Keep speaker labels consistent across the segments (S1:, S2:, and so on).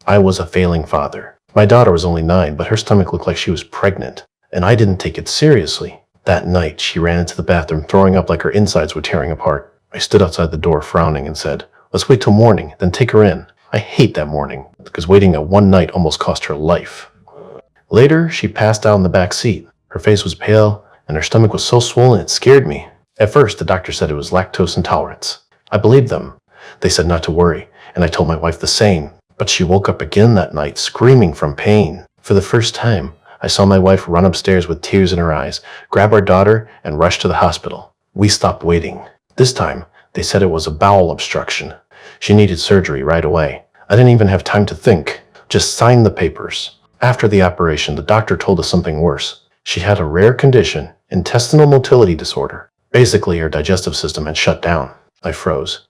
S1: I was a failing father. My daughter was only 9, but her stomach looked like she was pregnant, and I didn't take it seriously. That night, she ran into the bathroom, throwing up like her insides were tearing apart. I stood outside the door frowning and said, "Let's wait till morning, then take her in." I hate that morning, because waiting a one night almost cost her life. Later, she passed out in the back seat. Her face was pale, and her stomach was so swollen it scared me. At first, the doctor said it was lactose intolerance. I believed them. They said not to worry, and I told my wife the same. But she woke up again that night, screaming from pain. For the first time, I saw my wife run upstairs with tears in her eyes, grab our daughter, and rush to the hospital. We stopped waiting. This time, they said it was a bowel obstruction. She needed surgery right away. I didn't even have time to think. Just signed the papers. After the operation, the doctor told us something worse. She had a rare condition, intestinal motility disorder. Basically, her digestive system had shut down. I froze.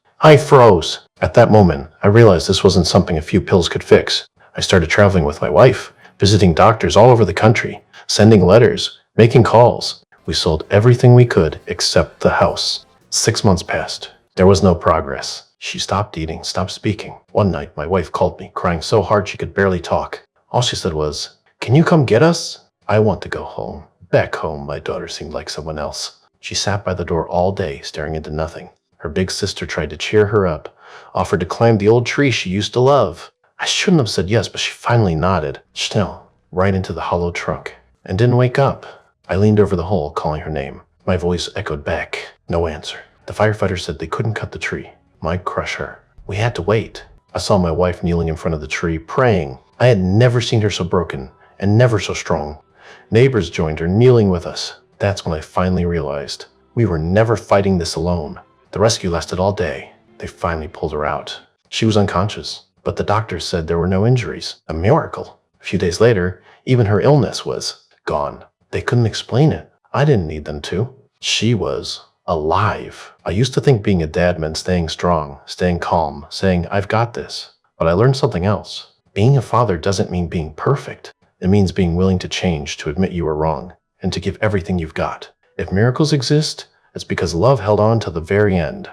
S1: At that moment, I realized this wasn't something a few pills could fix. I started traveling with my wife, visiting doctors all over the country, sending letters, making calls. We sold everything we could except the house. 6 months passed. There was no progress. She stopped eating, stopped speaking. One night, my wife called me, crying so hard she could barely talk. All she said was, "Can you come get us?" I want to go home. Back home, my daughter seemed like someone else. She sat by the door all day, staring into nothing. Her big sister tried to cheer her up, offered to climb the old tree she used to love. I shouldn't have said yes, but she finally nodded, still, right into the hollow trunk, and didn't wake up. I leaned over the hole, calling her name. My voice echoed back. No answer. The firefighters said they couldn't cut the tree. Might crush her. We had to wait. I saw my wife kneeling in front of the tree, praying. I had never seen her so broken, and never so strong. Neighbors joined her, kneeling with us. That's when I finally realized we were never fighting this alone. The rescue lasted all day. They finally pulled her out. She was unconscious, but the doctors said there were no injuries. A miracle. A few days later, even her illness was gone. They couldn't explain it. I didn't need them to. She was alive. I used to think being a dad meant staying strong, staying calm, saying, "I've got this." But I learned something else. Being a father doesn't mean being perfect. It means being willing to change, to admit you were wrong, and to give everything you've got. If miracles exist, it's because love held on to the very end.